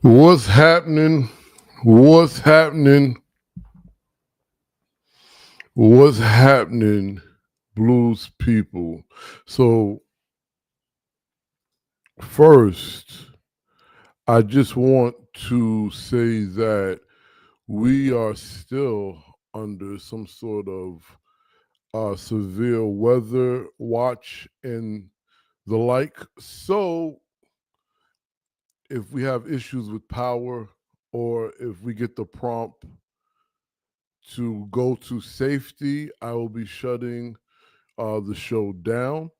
What's happening? What's happening? What's happening, blues people? So, first, I just want to say that we are still under some sort of severe weather watch and the like. So, if we have issues with power or if we get the prompt to go to safety, I will be shutting the show down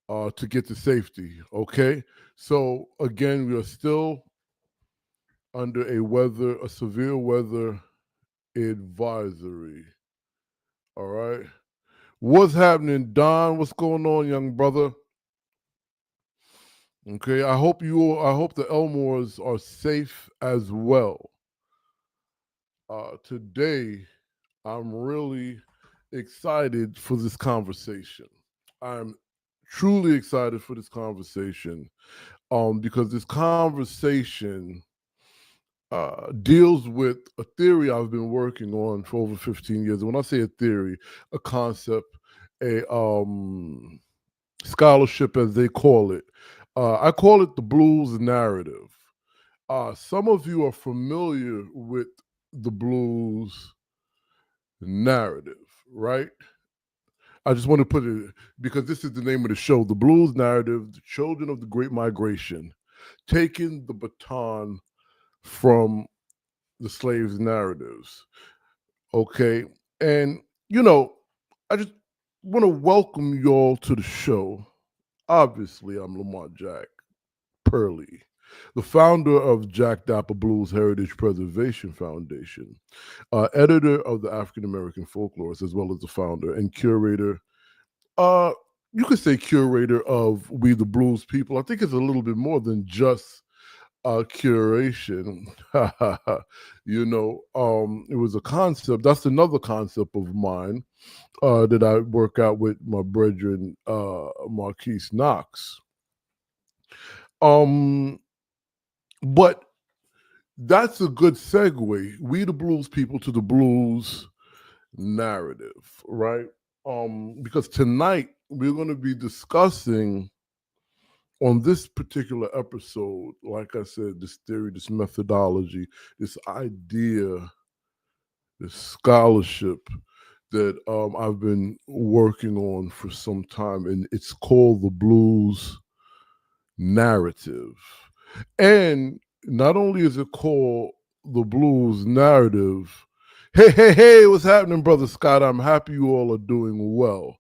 to get to safety. Okay. So again, we are still under a severe weather advisory. All right. What's happening, Don? What's going on, young brother? Okay. I hope the Elmores are safe as well. Today, I'm really excited for this conversation. I'm truly excited for this conversation because this conversation deals with a theory I've been working on for over 15 years. And when I say a theory, a concept, a scholarship, as they call it, I call it the blues narrative. Some of you are familiar with the blues narrative, right? I just want to put it because this is the name of the show, The Blues Narrative, The Children of the Great Migration, taking the baton from the slaves' narratives. Okay. And, you know, I just want to welcome y'all to the show. Obviously, I'm Lamar Jack Purley, the founder of Jack Dappa Blues Heritage Preservation Foundation, editor of the African American Folklorist, as well as the founder and curator. Uh, you could say curator of We the Blues People. I think it's a little bit more than just curation. It was a concept. That's another concept of mine that I work out with my brethren, Marquise Knox. Um, but that's a good segue. We the blues people to the blues narrative, right? Because tonight we're going to be discussing on this particular episode, like I said, this theory, this methodology, this idea, this scholarship that I've been working on for some time, and it's called the blues narrative. And not only is it called the blues narrative, hey, what's happening, Brother Scott? I'm happy you all are doing well.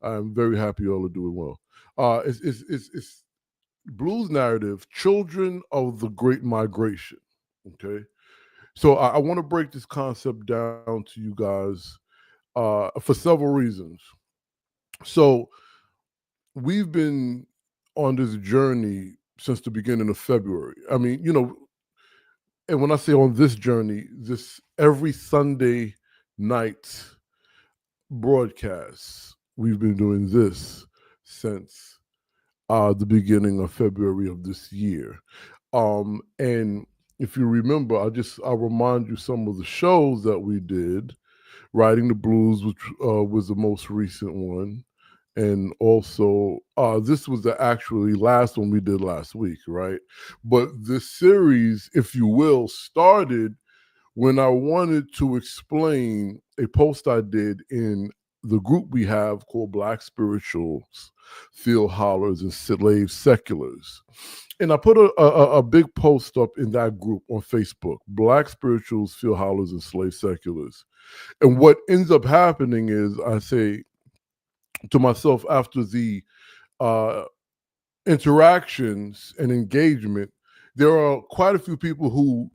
I'm very happy you all are doing well. It's blues narrative, children of the Great Migration. Okay. So I want to break this concept down to you guys for several reasons. So we've been on this journey since the beginning of February. I mean, and when I say on this journey, this every Sunday night broadcast, we've been doing this since the beginning of February of this year. And if you remember, I'll remind you some of the shows that we did. Riding the Blues, which was the most recent one. And also, this was the actually last one we did last week, right? But this series, if you will, started when I wanted to explain a post I did in the group we have called Black Spirituals, Field Hollers, and Slave Seculars. And I put a big post up in that group on Facebook, Black Spirituals, Field Hollers, and Slave Seculars. And what ends up happening is I say to myself after the uh, interactions and engagement, there are quite a few people who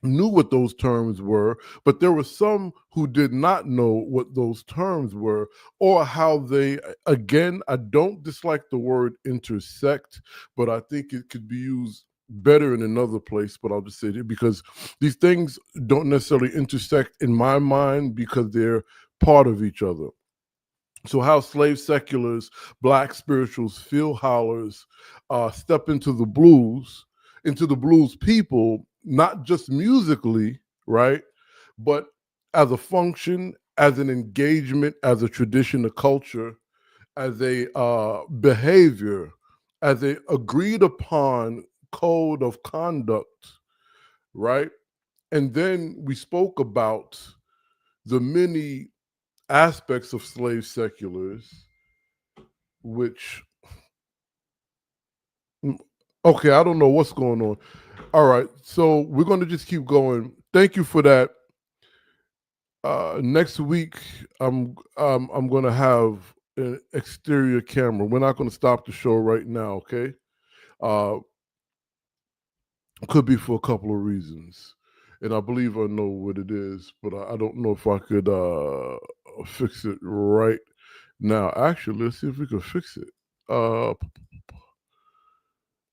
knew what those terms were, but there were some who did not know what those terms were or how they, again, I don't dislike the word intersect, but I think it could be used better in another place, but I'll just say it because these things don't necessarily intersect in my mind because they're part of each other. So how slave seculars, Black spirituals, field hollers step into the blues into the blues people, not just musically, right? But as a function, as an engagement, as a tradition, a culture, as a behavior, as a agreed upon code of conduct, right? And then we spoke about the many aspects of slave seculars, which, okay, I don't know what's going on. All right, so we're going to just keep going. Thank you for that. Next week, I'm going to have an exterior camera. We're not going to stop the show right now, okay? Uh, could be for a couple of reasons, and I believe I know what it is, but I don't know if I could fix it right now. Actually, let's see if we can fix it.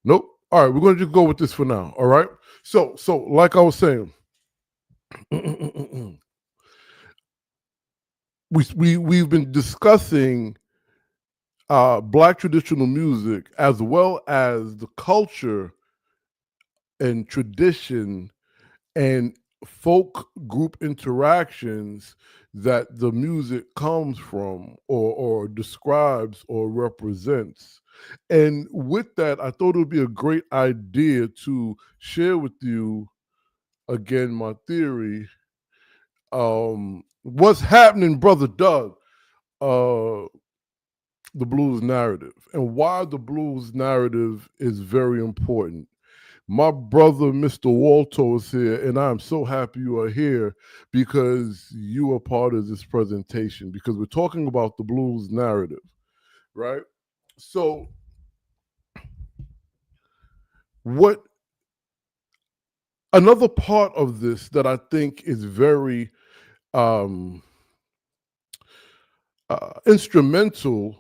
Nope. All right, we're going to just go with this for now. All right. So like I was saying, we've been discussing Black traditional music as well as the culture and tradition and folk group interactions that the music comes from or describes or represents. And with that, I thought it would be a great idea to share with you again my theory. What's happening, Brother Doug? The blues narrative and why the blues narrative is very important. My brother, Mr. Walto, is here, and I'm so happy you are here because you are part of this presentation because we're talking about the blues narrative, right? So, what another part of this that I think is very instrumental,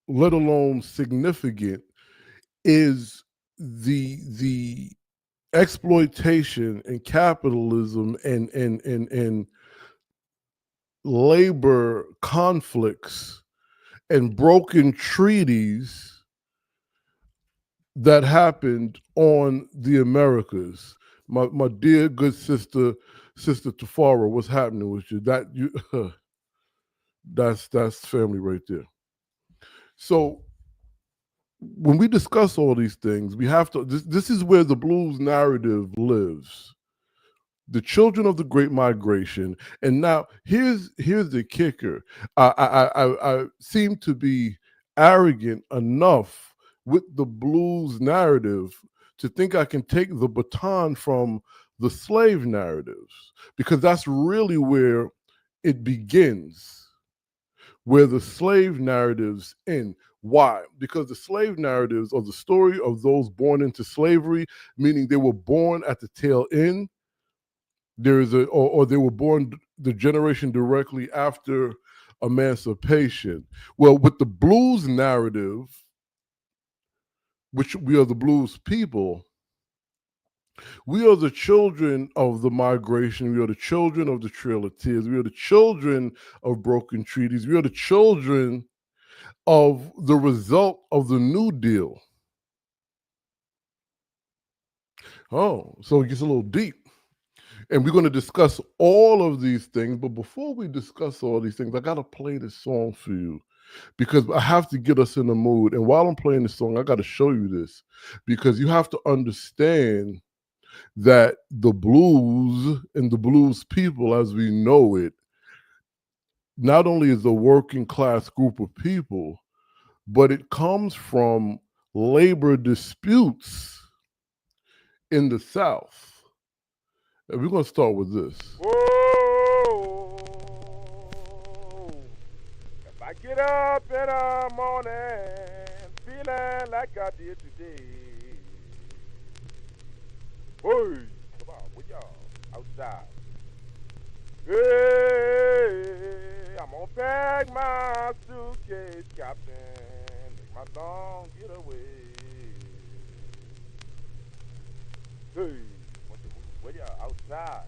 let alone significant, is the exploitation and capitalism and labor conflicts and broken treaties that happened on the Americas. My dear good sister Tafara, what's happening with you? That's family right there. So when we discuss all these things, we have to. This is where the blues narrative lives. The children of the Great Migration, and now here's the kicker. I seem to be arrogant enough with the blues narrative to think I can take the baton from the slave narratives because that's really where it begins, where the slave narratives end. Why? Because the slave narratives are the story of those born into slavery, meaning they were born at the tail end. There is or they were born the generation directly after emancipation. Well, with the blues narrative, which we are the blues people, we are the children of the migration. We are the children of the Trail of Tears. We are the children of broken treaties. We are the children of the result of the New Deal. Oh, so it gets a little deep. And we're going to discuss all of these things. But before we discuss all these things, I got to play this song for you because I have to get us in the mood. And while I'm playing this song, I got to show you this because you have to understand that the blues and the blues people as we know it, not only is a working class group of people, but it comes from labor disputes in the South. And we're going to start with this. Whoa, if I get up in the morning feeling like I did today, boy, come on, with y'all outside. Hey, I'm gonna pack my suitcase, Captain, make my long getaway. Hey, with y'all outside.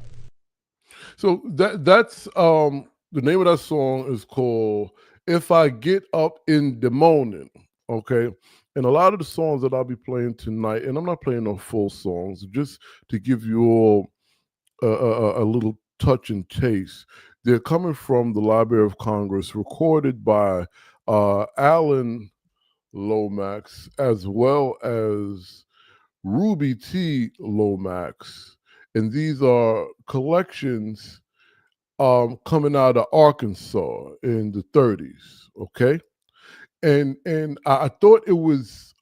So that's the name of that song is called "If I Get Up in the Morning." Okay, And a lot of the songs that I'll be playing tonight, and I'm not playing no full songs, just to give you all a little touch and taste. They're coming from the Library of Congress, recorded by Alan Lomax, as well as Ruby T. Lomax. And these are collections coming out of Arkansas in the 30s. Okay. And I thought it was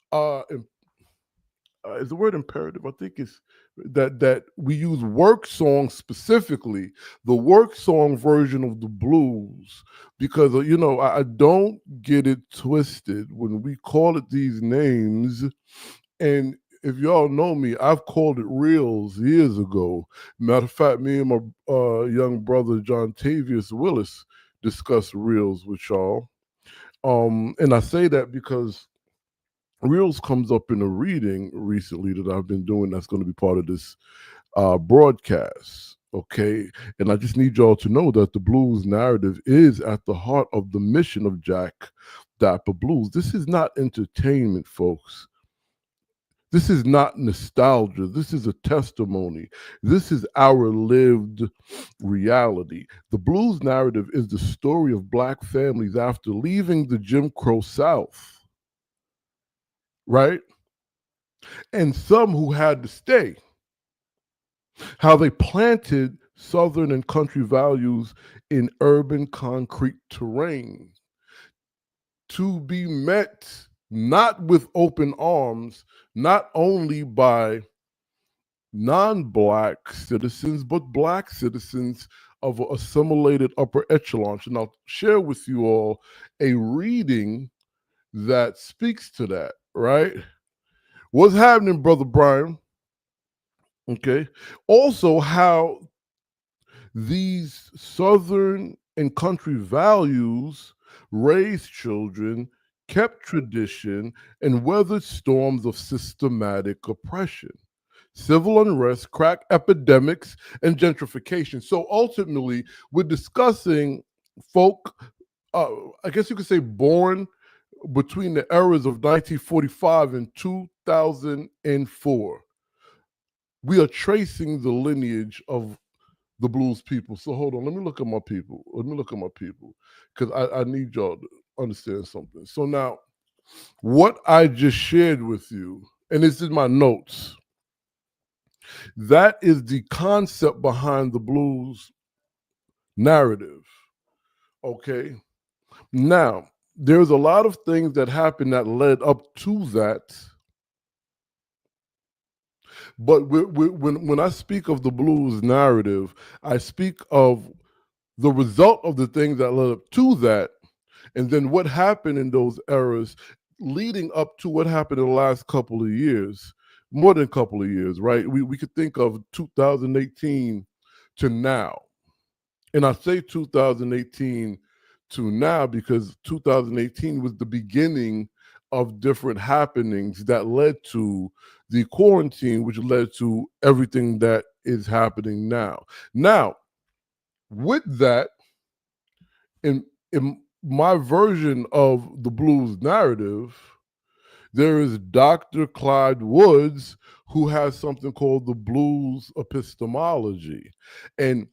is the word imperative? I think it's that we use work songs specifically, the work song version of the blues, because I don't get it twisted when we call it these names. And if y'all know me, I've called it reels years ago. Matter of fact, me and my young brother John Tavius Willis discussed reels with y'all. And I say that because Reels comes up in a reading recently that I've been doing that's going to be part of this broadcast. Okay. And I just need y'all to know that the blues narrative is at the heart of the mission of Jack Dappa Blues. This is not entertainment, folks. This is not nostalgia. This is a testimony. This is our lived reality. The blues narrative is the story of Black families after leaving the Jim Crow South, right? And some who had to stay. How they planted Southern and country values in urban concrete terrain to be met not with open arms, not only by non-Black citizens, but Black citizens of assimilated upper echelons. And I'll share with you all a reading that speaks to that, right? What's happening, Brother Brian? Okay. Also, how these Southern and country values raised children, kept tradition, and weathered storms of systematic oppression, civil unrest, crack epidemics, and gentrification. So ultimately, we're discussing folk, I guess you could say, born between the eras of 1945 and 2004. We are tracing the lineage of the blues people. So hold on, let me look at my people. Let me look at my people, because I need y'all to understand something. So now, what I just shared with you, and this is my notes, that is the concept behind the blues narrative. Okay. Now, there's a lot of things that happened that led up to that. But when I speak of the blues narrative, I speak of the result of the things that led up to that, and then what happened in those eras leading up to what happened in the last couple of years, more than a couple of years, right? We could think of 2018 to now. And I say 2018 to now because 2018 was the beginning of different happenings that led to the quarantine, which led to everything that is happening now. Now, with that, in my version of the blues narrative, there is Dr. Clyde Woods, who has something called the blues epistemology. And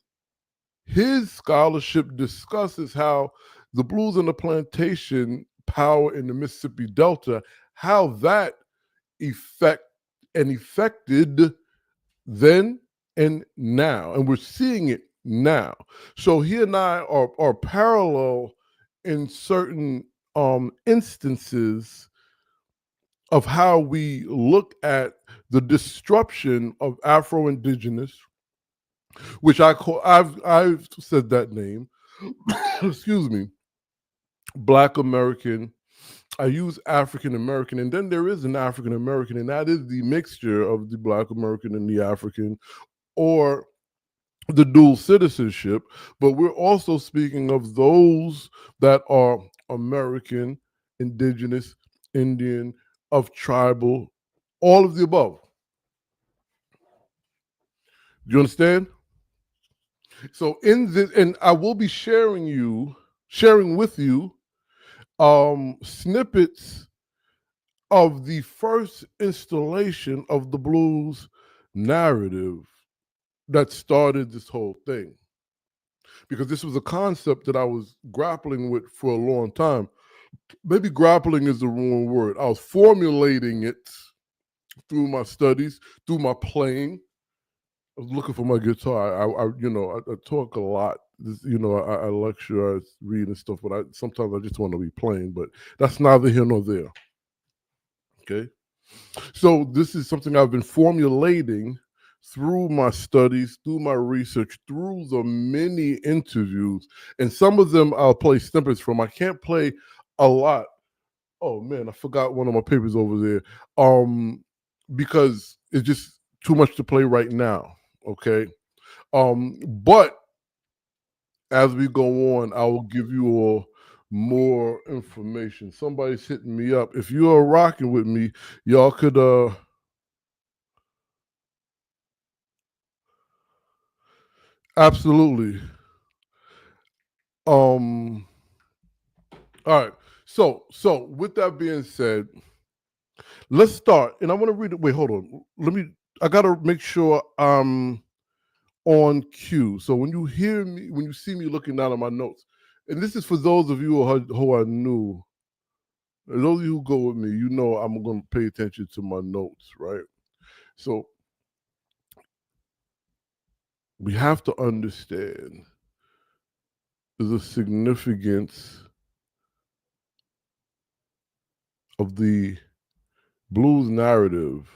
his scholarship discusses how the blues and the plantation power in the Mississippi Delta, how that affected then and now. And we're seeing it now. So he and I are parallel in certain instances of how we look at the disruption of Afro-Indigenous, which I've said that name, excuse me, Black American. I use African American, and then there is an African American, and that is the mixture of the Black American and the African, or the dual citizenship. But we're also speaking of those that are American, Indigenous, Indian, of tribal, all of the above. Do you understand? So in this, and I will be sharing with you snippets of the first installation of the blues narrative that started this whole thing. Because this was a concept that I was grappling with for a long time. Maybe grappling is the wrong word. I was formulating it through my studies, through my playing. I was looking for my guitar. I talk a lot. I lecture, I read and stuff, but sometimes I just want to be playing. But that's neither here nor there. Okay, so this is something I've been formulating through my studies, through my research, through the many interviews, and some of them I'll play snippets from. I can't play a lot. Oh man, I forgot one of my papers over there. Because it's just too much to play right now. Okay. But as we go on, I will give you all more information. Somebody's hitting me up. If you are rocking with me, y'all could absolutely. All right. So with that being said, let's start. And I want to read it. Wait, hold on. I gotta make sure I'm on cue. So when you hear me, when you see me looking down at my notes, and this is for those of you who are new, those of you who go with me, you know I'm going to pay attention to my notes, right? So we have to understand the significance of the blues narrative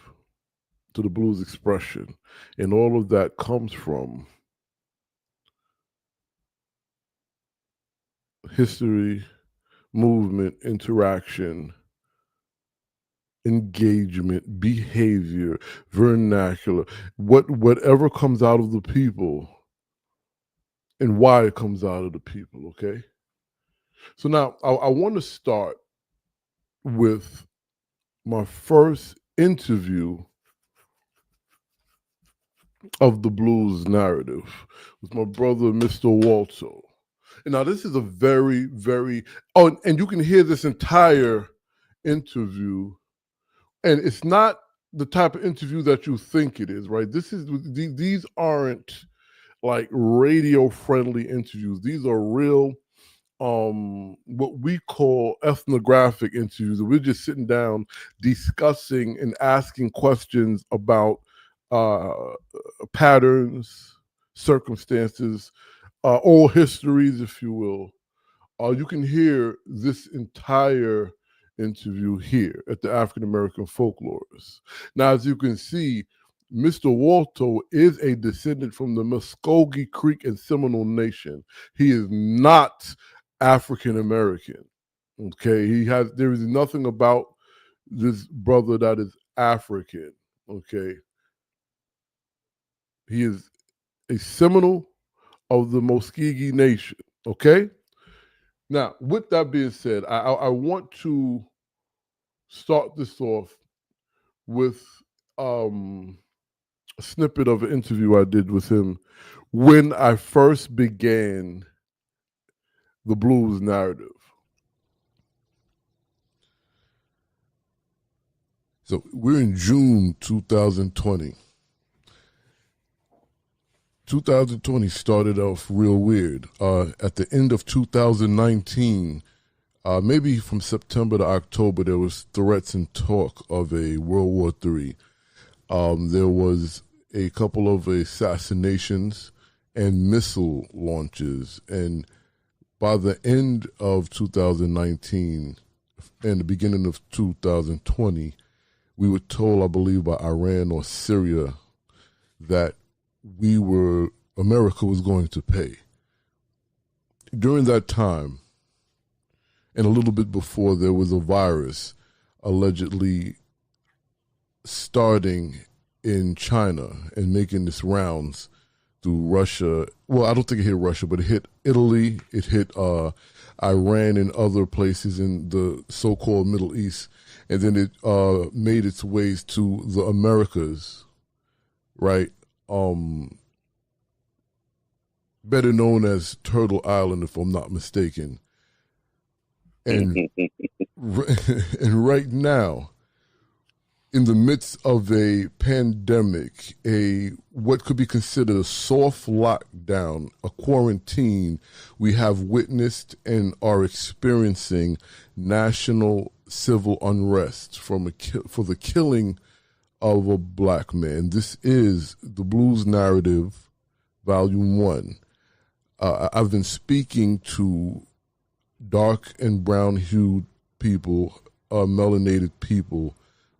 to the blues expression, and all of that comes from history, movement, interaction, engagement, behavior, vernacular, whatever comes out of the people and why it comes out of the people, okay? So now I want to start with my first interview of the blues narrative with my brother, Mr. Walto. And now this is a very, very, and you can hear this entire interview, and it's not the type of interview that you think it is, right? These aren't like radio friendly interviews. These are real what we call ethnographic interviews. We're just sitting down discussing and asking questions about uh, patterns, circumstances, oral histories, if you will. You can hear this entire interview here at the African American Folklorist. Now, as you can see, Mr. Walto is a descendant from the Muskogee Creek and Seminole Nation. He is not African American. Okay, there is nothing about this brother that is African. Okay, he is a Seminole of the Muskogee Nation. Okay. Now, with that being said, I want to start this off with a snippet of an interview I did with him when I first began the blues narrative. So we're in June 2020. 2020 started off real weird. At the end of 2019, maybe from September to October, there was threats and talk of a World War III. There was a couple of assassinations and missile launches. And by the end of 2019 and the beginning of 2020, we were told, I believe, by Iran or Syria that America was going to pay. During that time, and a little bit before, there was a virus allegedly starting in China and making its rounds through Russia. Well, I don't think it hit Russia, but it hit Italy, it hit Iran and other places in the so-called Middle East, and then it made its ways to the Americas, right? Better known as Turtle Island, if I'm not mistaken. And and right now, in the midst of a pandemic, a what could be considered a soft lockdown, a quarantine, we have witnessed and are experiencing national civil unrest for the killing of a black man. This is the Blues Narrative, Volume 1. I've been speaking to dark and brown hued people, melanated people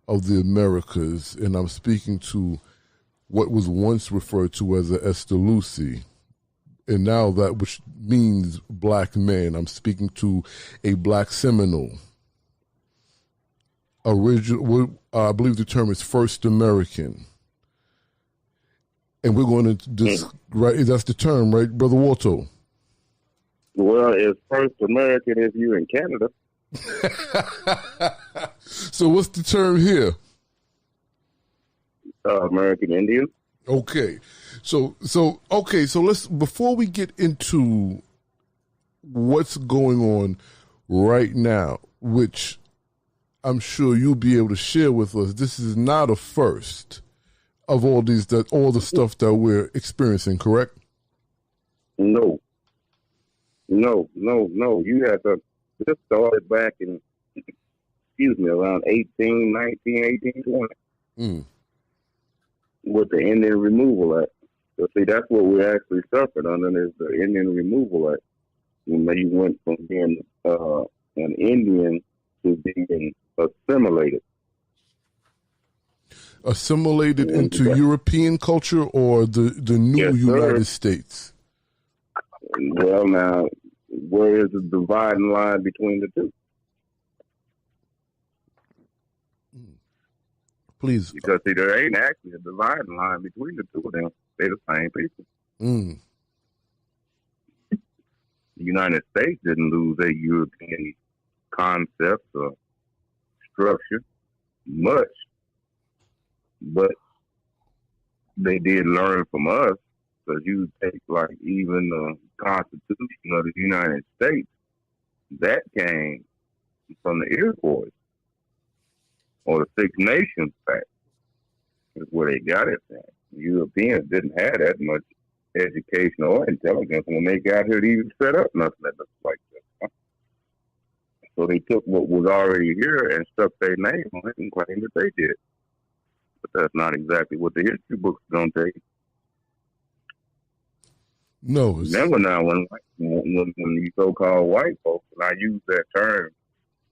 of the Americas, and I'm speaking to what was once referred to as a Estelusi, and now that which means black man. I'm speaking to a black Seminole. I believe the term is First American. And we're going to right. That's the term, right, Brother Walto? Well, it's First American if you're in Canada. So what's the term here? American Indian. Okay. So let's, before we get into what's going on right now, which I'm sure you'll be able to share with us, this is not a first of all the stuff that we're experiencing, correct? No. You have to. This started back in, around 1820 with the Indian Removal Act. So see, that's what we actually suffered under, is the Indian Removal Act. When you went from being an Indian to being assimilated. Assimilated into European culture or the new United States? Well, now, where is the dividing line between the two? Please. Because, see, there ain't actually a dividing line between the two of them. They're the same people. The United States didn't lose their European concepts or structure much, but they did learn from us. Because you take, like, even the Constitution of the United States, that came from the Iroquois, or the Six Nations Pact, is where they got it from. Europeans didn't have that much education or intelligence when they got here to even set up nothing that looks like this. Huh? So they took what was already here and stuck their name on it and claimed that they did. But that's not exactly what the history books are going to tell you. No. Remember now, when you so-called white folks, and I use that term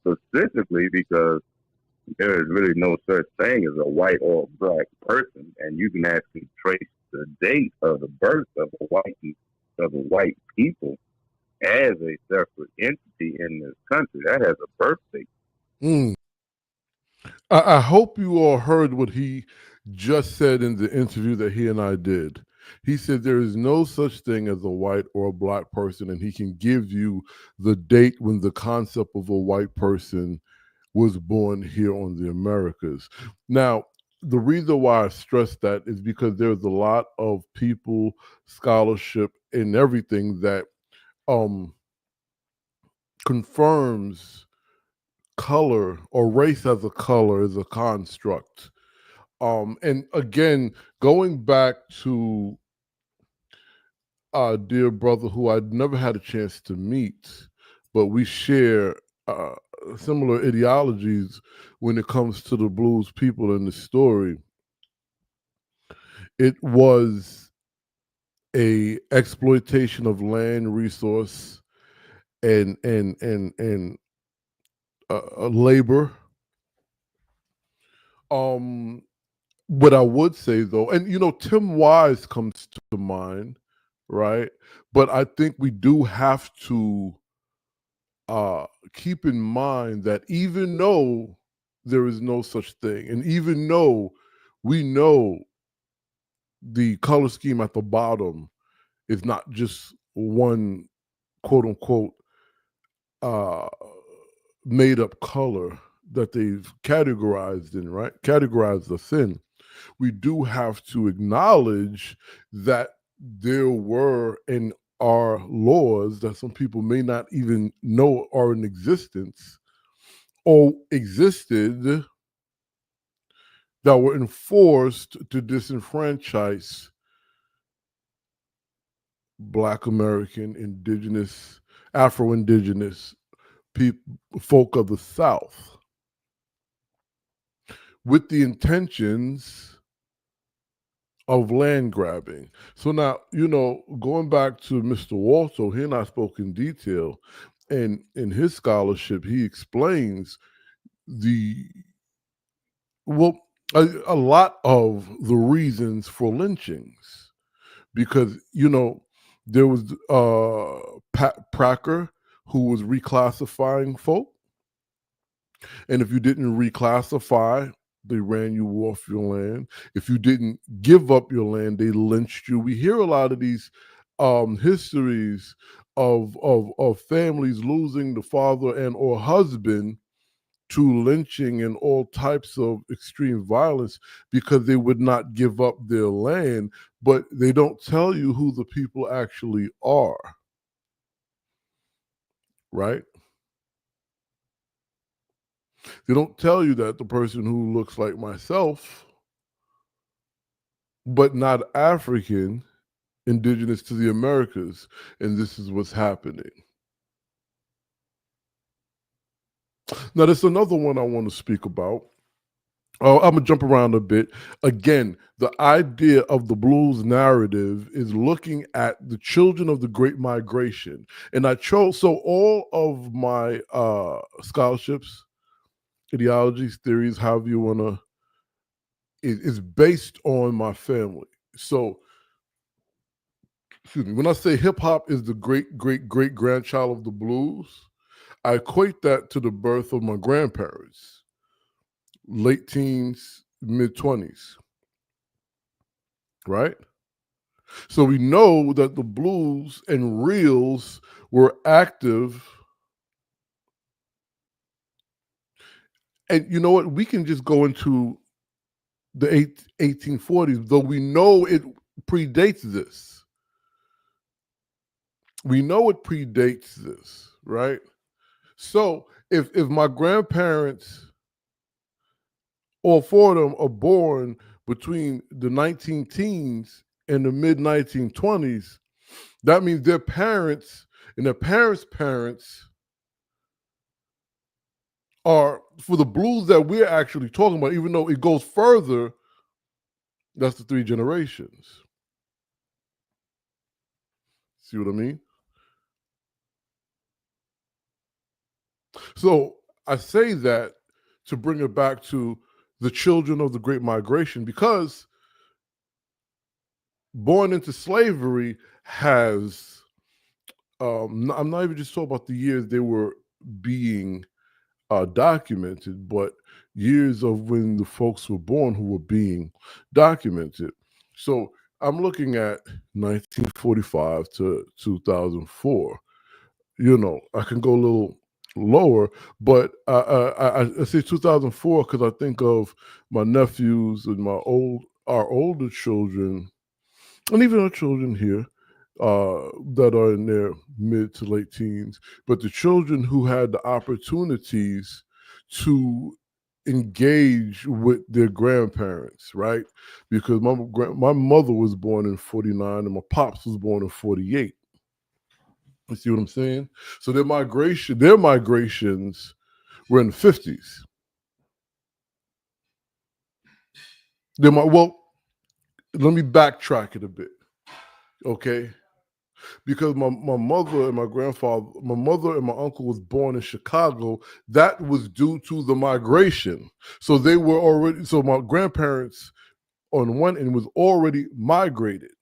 specifically because there is really no such thing as a white or a black person, and you can actually trace the date of the birth of the white people as a separate entity in this country. That has a birth date. I hope you all heard what he just said in the interview that he and I did. He said there is no such thing as a white or a black person, and he can give you the date when the concept of a white person was born here on the Americas. Now, the reason why I stress that is because there's a lot of people, scholarship, and everything that confirms color or race as a color is a construct. And again, going back to our dear brother who I'd never had a chance to meet, but we share similar ideologies when it comes to the blues people in the story. It was a exploitation of land resource and labor. What I would say though, and Tim Wise comes to mind, right? But I think we do have to keep in mind that even though there is no such thing, and even though we know the color scheme at the bottom is not just one quote unquote made up color that they've categorized us in, we do have to acknowledge that there were and are laws that some people may not even know are in existence or existed that were enforced to disenfranchise Black American, indigenous, Afro-indigenous people, folk of the South, with the intentions of land grabbing. So now, going back to Mr. Walto, he and I spoke in detail, and in his scholarship, he explains the well a lot of the reasons for lynchings, because there was Pat Pracker, who was reclassifying folk, and if you didn't reclassify, they ran you off your land. If you didn't give up your land, they lynched you. We hear a lot of these histories of families losing the father and or husband to lynching and all types of extreme violence because they would not give up their land, but they don't tell you who the people actually are, right? They don't tell you that the person who looks like myself, but not African, indigenous to the Americas, and this is what's happening. Now, there's another one I want to speak about. I'm gonna jump around a bit. Again, the idea of the blues narrative is looking at the children of the Great Migration, and I chose all of my scholarships, ideologies, theories, however you wanna, is based on my family. So, excuse me, when I say hip hop is the great great great grandchild of the blues, I equate that to the birth of my grandparents, late teens, mid 20s, right? So we know that the blues and reels were active. And you know what? We can just go into the 1840s, though we know it predates this. We know it predates this, right? So if my grandparents, all four of them, are born between the 19 teens and the mid 1920s, that means their parents and their parents' parents are, for the blues that we're actually talking about, even though it goes further, that's the three generations. See what I mean? So I say that to bring it back to the children of the Great Migration, because born into slavery has, I'm not even just talking about the years they were being documented, but years of when the folks were born who were being documented. So I'm looking at 1945 to 2004. I can go a little lower, but I say 2004 because I think of my nephews and our older children, and even our children here that are in their mid to late teens, but the children who had the opportunities to engage with their grandparents, right? Because my mother was born in 49 and my pops was born in 48. You see what I'm saying? So their migrations were in the 50s. Well, let me backtrack it a bit, okay? Because my mother and my mother and my uncle was born in Chicago. That was due to the migration. So they were already, so my grandparents on one end was already migrated.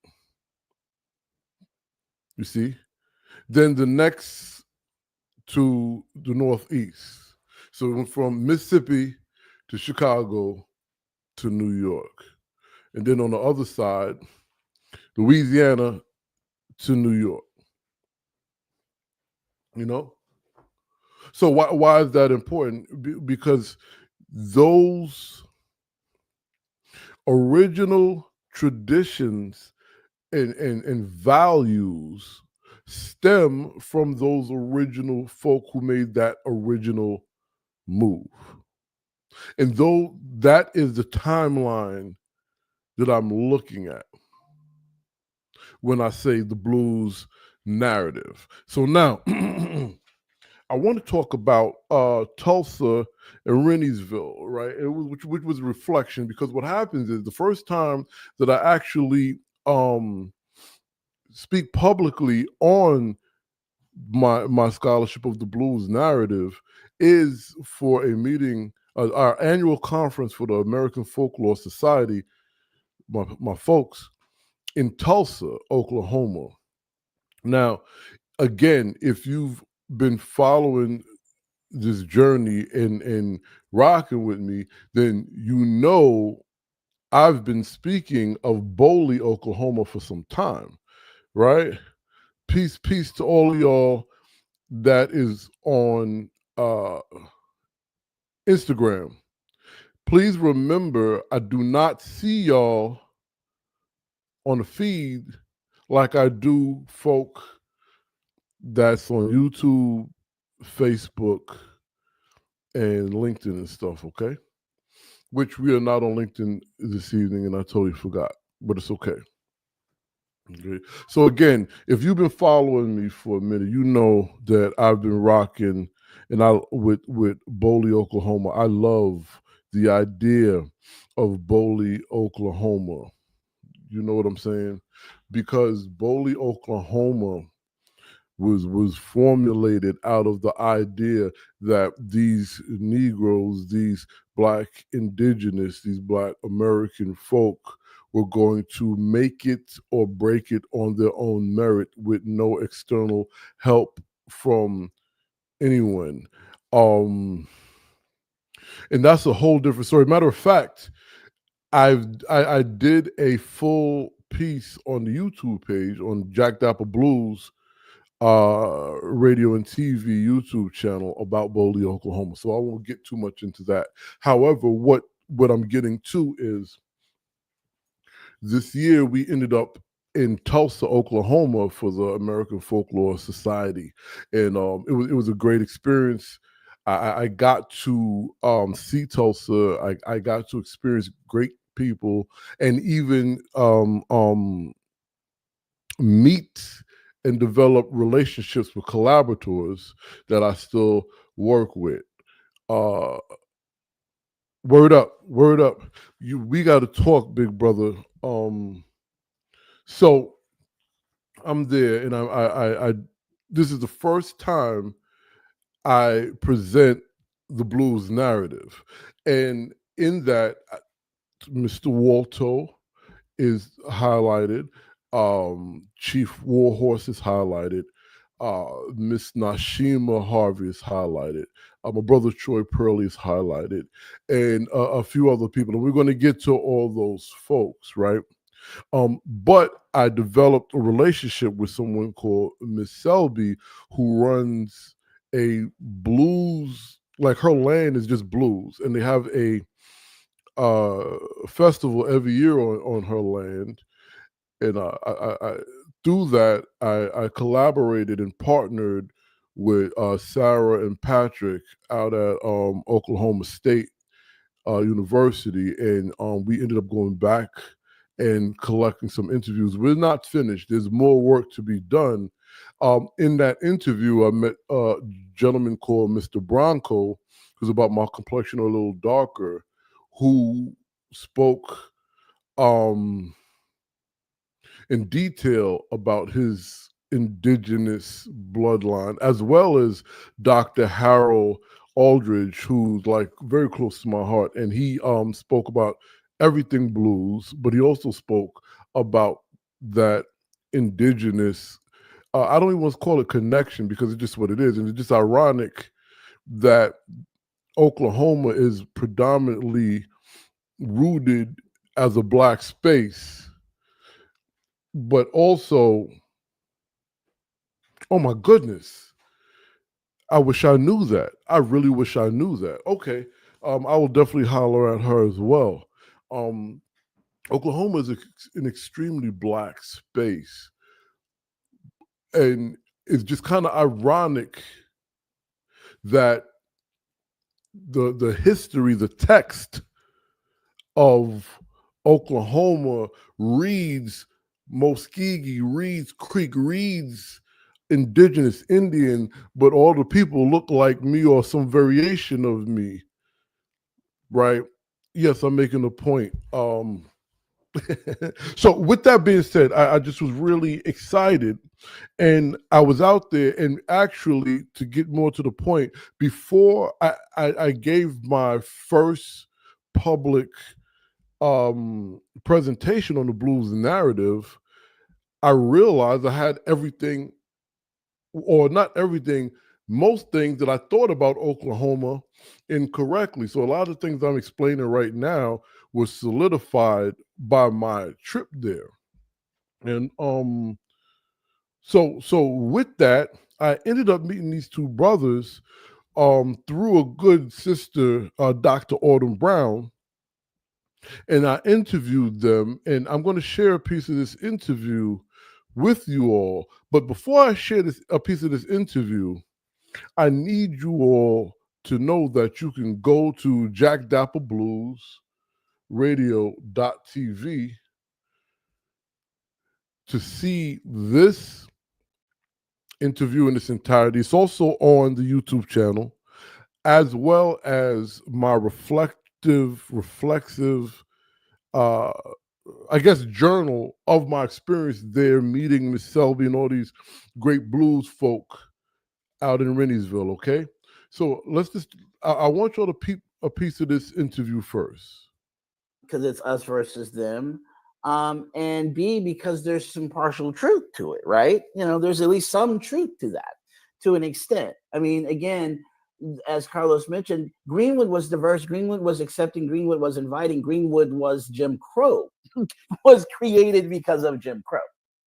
You see? Then the next to the Northeast. So it went from Mississippi to Chicago to New York. And then on the other side, Louisiana to New York. You know? So why is that important? Because those original traditions and values stem from those original folk who made that original move. And though that is the timeline that I'm looking at when I say the blues narrative. So now I want to talk about Tulsa and Renniesville, right? Which was a reflection, because what happens is the first time that I actually speak publicly on my scholarship of the blues narrative is for a meeting, our annual conference for the American Folklore Society, my folks in Tulsa, Oklahoma. Now, again, if you've been following this journey and rocking with me, then you know I've been speaking of Bowley, Oklahoma for some time, right? Peace to all of y'all that is on Instagram. Please remember, I do not see y'all on the feed like I do folk that's on YouTube, Facebook, and LinkedIn and stuff, okay? Which we are not on LinkedIn this evening, and I totally forgot, but it's okay. Okay. So again, if you've been following me for a minute, you know that I've been rocking and I with Bowley, Oklahoma. I love the idea of Bowley, Oklahoma. You know what I'm saying? Because Bowley, Oklahoma was formulated out of the idea that these Negroes, these Black indigenous, these Black American folk were going to make it or break it on their own merit with no external help from anyone. And that's a whole different story. Matter of fact, I did a full piece on the YouTube page on Jack Dappa Blues radio and TV YouTube channel about Bowley, Oklahoma. So I won't get too much into that. However, what I'm getting to is this year we ended up in Tulsa, Oklahoma for the American Folklore Society, and it was a great experience. I got to see Tulsa. I got to experience great people, and even meet and develop relationships with collaborators that I still work with. Uh, word up, word up. We got to talk, big brother. So I'm there, and I this is the first time I present the blues narrative, and in that, Mr. Walto is highlighted. Chief Warhorse is highlighted. Miss Nashima Harvey is highlighted. My brother Troy Purley is highlighted, and a few other people. And we're going to get to all those folks, right? But I developed a relationship with someone called Miss Selby, who runs a blues, like her land is just blues, and they have a festival every year on her land. And I through that, I collaborated and partnered with Sarah and Patrick out at Oklahoma State University, and we ended up going back and collecting some interviews. We're not finished. There's more work to be done. In that interview, I met a gentleman called Mr. Bronco, who's about my complexion a little darker, who spoke in detail about his indigenous bloodline, as well as Dr. Harold Aldridge, who's like very close to my heart. And he spoke about everything blues, but he also spoke about that indigenous, I don't even want to call it connection, because it's just what it is. And it's just ironic that Oklahoma is predominantly rooted as a Black space, but also, oh my goodness, I wish I knew that. I really wish I knew that. Okay, I will definitely holler at her as well. Um, Oklahoma is an extremely Black space, and it's just kind of ironic that the history, the text of Oklahoma reads Muskegee, reads Creek, reads indigenous Indian, but all the people look like me or some variation of me, right? Yes, I'm making a point. So with that being said, I just was really excited, and I was out there, and actually, to get more to the point, before I gave my first public presentation on the blues narrative, I realized I had everything, or not everything, most things that I thought about Oklahoma incorrectly. So a lot of things I'm explaining right now was solidified by my trip there. And so with that, I ended up meeting these two brothers through a good sister, Dr. Autumn Brown, and I interviewed them, and I'm going to share a piece of this interview with you all. But before I share a piece of this interview, I need you all to know that you can go to Jack Dappa Blues radio.tv to see this interview in its entirety. It's also on the YouTube channel, as well as my reflexive, uh, I guess, journal of my experience there, meeting Miss Selby and all these great blues folk out in Renniesville. Okay, so let's just. I want y'all to peep a piece of this interview first, because it's us versus them. And B, because there's some partial truth to it, right? There's at least some truth to that, to an extent. I mean, again, as Carlos mentioned, Greenwood was diverse. Greenwood was accepting. Greenwood was inviting. Greenwood was Jim Crow, was created because of Jim Crow,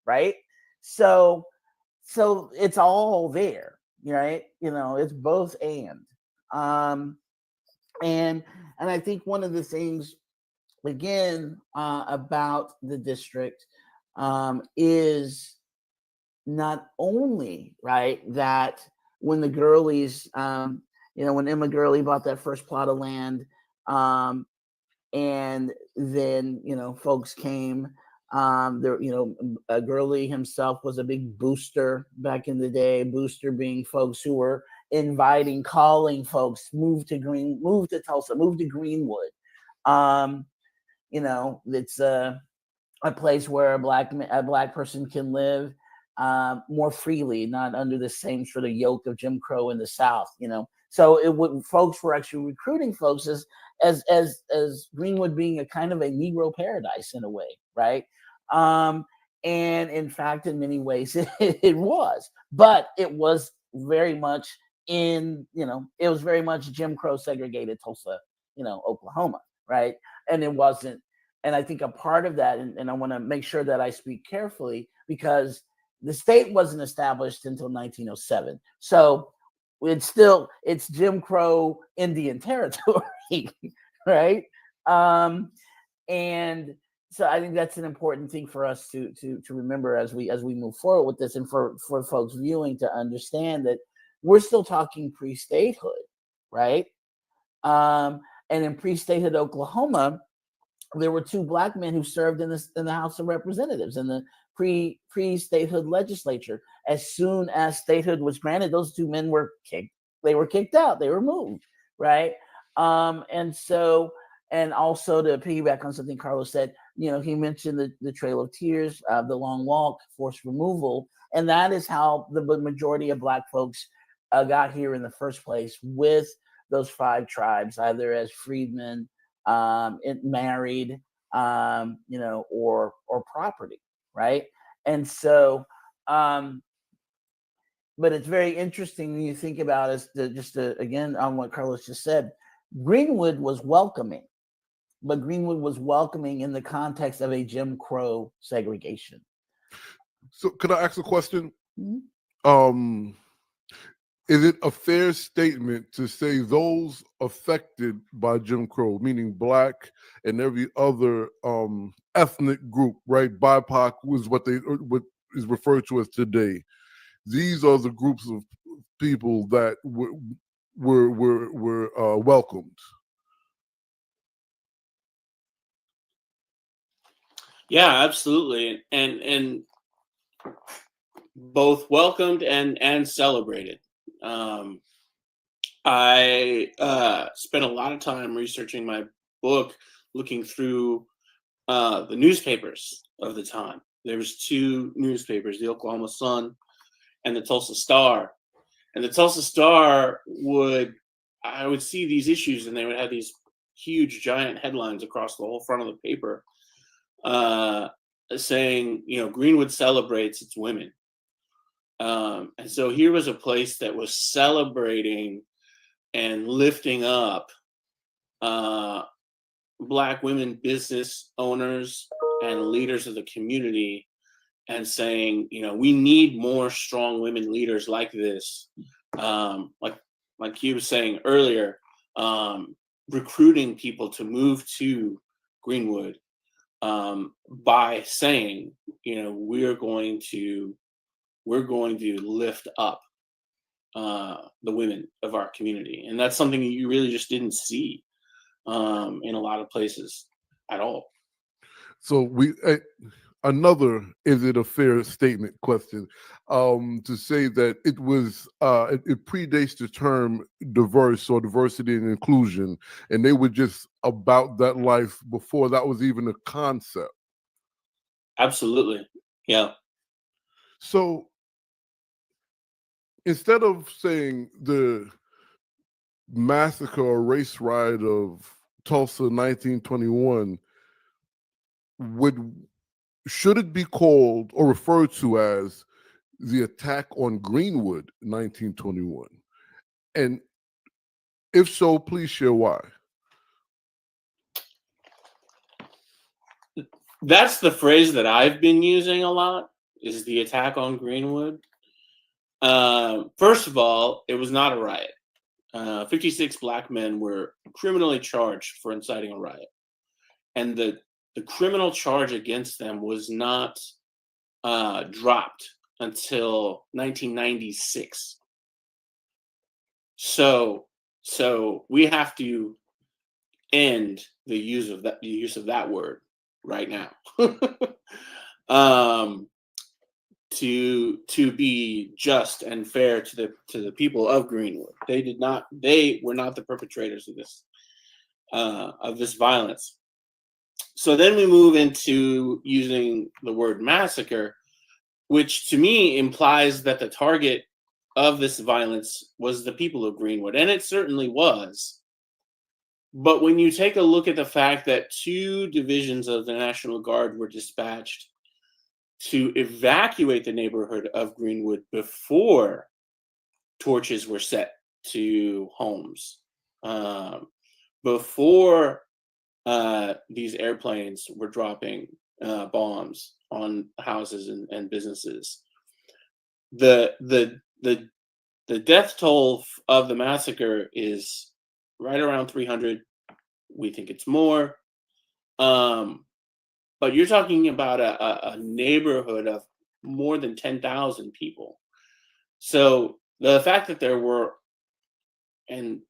right? So it's all there, right? It's both and I think one of the things, again, about the district is not only, right, that when the Gurleys, when Emma Gurley bought that first plot of land, and then, folks came, Gurley himself was a big booster back in the day, booster being folks who were inviting, calling folks, move to Tulsa, move to Greenwood. It's a place where a black person can live more freely, not under the same sort of yoke of Jim Crow in the South. So folks were actually recruiting folks as Greenwood being a kind of a Negro paradise in a way, right? And in fact, in many ways, it was, but it was very much it was very much Jim Crow segregated Tulsa, Oklahoma, right? And it wasn't. And I think a part of that, and I want to make sure that I speak carefully, because the state wasn't established until 1907. So it's Jim Crow Indian territory, right? And so I think that's an important thing for us to remember as we move forward with this, and for folks viewing to understand that we're still talking pre-statehood, right? And in pre-statehood Oklahoma, there were two black men who served in the House of Representatives in the pre-statehood legislature. As soon as statehood was granted, those two men were kicked out. They were moved, right? And also to piggyback on something Carlos said, he mentioned the Trail of Tears, the Long Walk, forced removal, and that is how the majority of black folks got here in the first place, with those 5 tribes, either as freedmen, married, or property, right? And so, but it's very interesting when you think about again on what Carlos just said. Greenwood was welcoming, but Greenwood was welcoming in the context of a Jim Crow segregation. So, could I ask a question? Mm-hmm. Is it a fair statement to say those affected by Jim Crow, meaning black and every other ethnic group, right? BIPOC was what is referred to as today. These are the groups of people that were welcomed. Yeah, absolutely, and both welcomed and celebrated. I spent a lot of time researching my book, looking through the newspapers of the time. There was two newspapers, the Oklahoma Sun and the Tulsa Star. And the Tulsa Star I would see these issues, and they would have these huge, giant headlines across the whole front of the paper, saying, Greenwood celebrates its women. And so here was a place that was celebrating and lifting up Black women business owners and leaders of the community, and saying, we need more strong women leaders like this. Like he was saying earlier, recruiting people to move to Greenwood by saying, we're going to lift up the women of our community, and that's something you really just didn't see in a lot of places at all. So another, is it a fair statement question, to say that it was it predates the term diverse or diversity and inclusion, and they were just about that life before that was even a concept. Absolutely. Yeah. So instead of saying the massacre or race riot of Tulsa 1921, should it be called or referred to as the attack on Greenwood 1921? And if so, please share why. That's the phrase that I've been using a lot, is the attack on Greenwood. First of all, it was not a riot. 56 Black men were criminally charged for inciting a riot. And the criminal charge against them was not dropped until 1996. So we have to end the use of that word right now. To be just and fair to the people of Greenwood. They were not the perpetrators of this violence. So then we move into using the word massacre, which to me implies that the target of this violence was the people of Greenwood, and it certainly was. But when you take a look at the fact that 2 divisions of the National Guard were dispatched to evacuate the neighborhood of Greenwood before torches were set to homes, before these airplanes were dropping bombs on houses and businesses, the death toll of the massacre is right around 300. We think it's more. But you're talking about a neighborhood of more than 10,000 people. So the fact that there were, and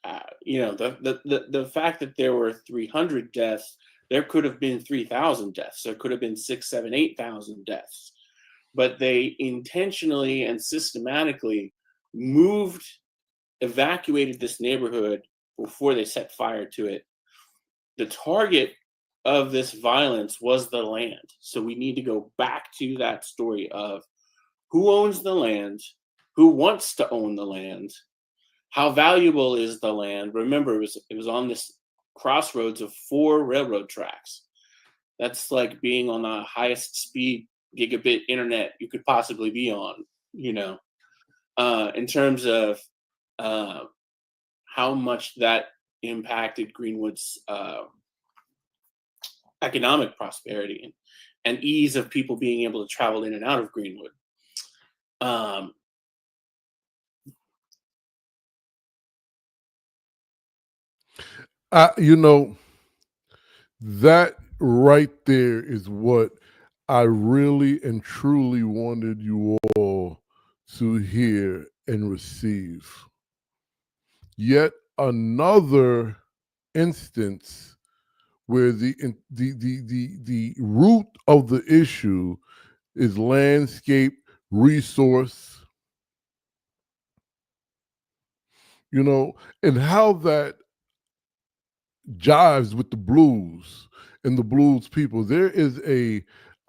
the fact that there were 300 deaths, there could have been 3,000 deaths. There could have been 6, 7, 8,000 deaths. But they intentionally and systematically evacuated this neighborhood before they set fire to it. The target of this violence was the land. So we need to go back to that story of who owns the land, who wants to own the land, how valuable is the land. Remember, it was on this crossroads of 4 railroad tracks. That's like being on the highest speed gigabit internet you could possibly be on, in terms of how much that impacted Greenwood's economic prosperity and ease of people being able to travel in and out of Greenwood. That right there is what I really and truly wanted you all to hear and receive. yet another instance where the root of the issue is landscape, resource, and how that jives with the blues and the blues people. There is a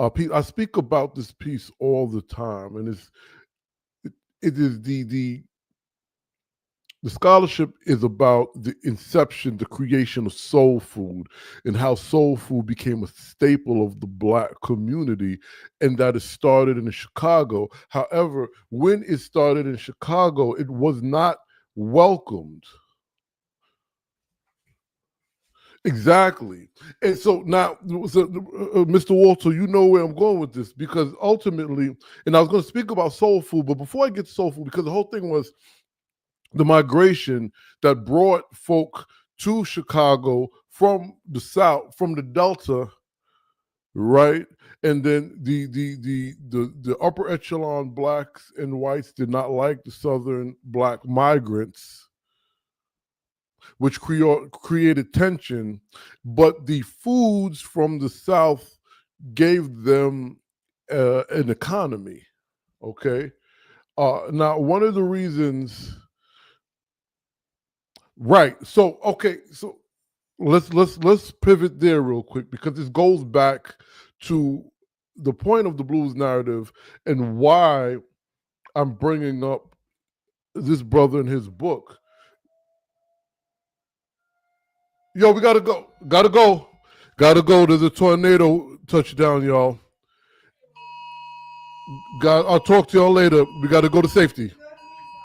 piece, I speak about this piece all the time, and it is the scholarship is about the inception, the creation of soul food, and how soul food became a staple of the Black community, and that it started in Chicago. However, when it started in Chicago, it was not welcomed. Exactly. And so now, Mr. Walter, you know where I'm going with this, because ultimately, and I was going to speak about soul food, but before I get to soul food, because the whole thing was the migration that brought folk to Chicago from the South, from the Delta, right? And then the upper echelon Blacks and whites did not like the Southern Black migrants, which created tension, but the foods from the South gave them an economy. Okay, now one of the reasons, right? So so let's pivot there real quick, because this goes back to the point of the blues narrative and why I'm bringing up this brother in his book. Yo, we gotta go. There's a tornado touchdown, y'all. I'll talk to y'all later. We gotta go to safety.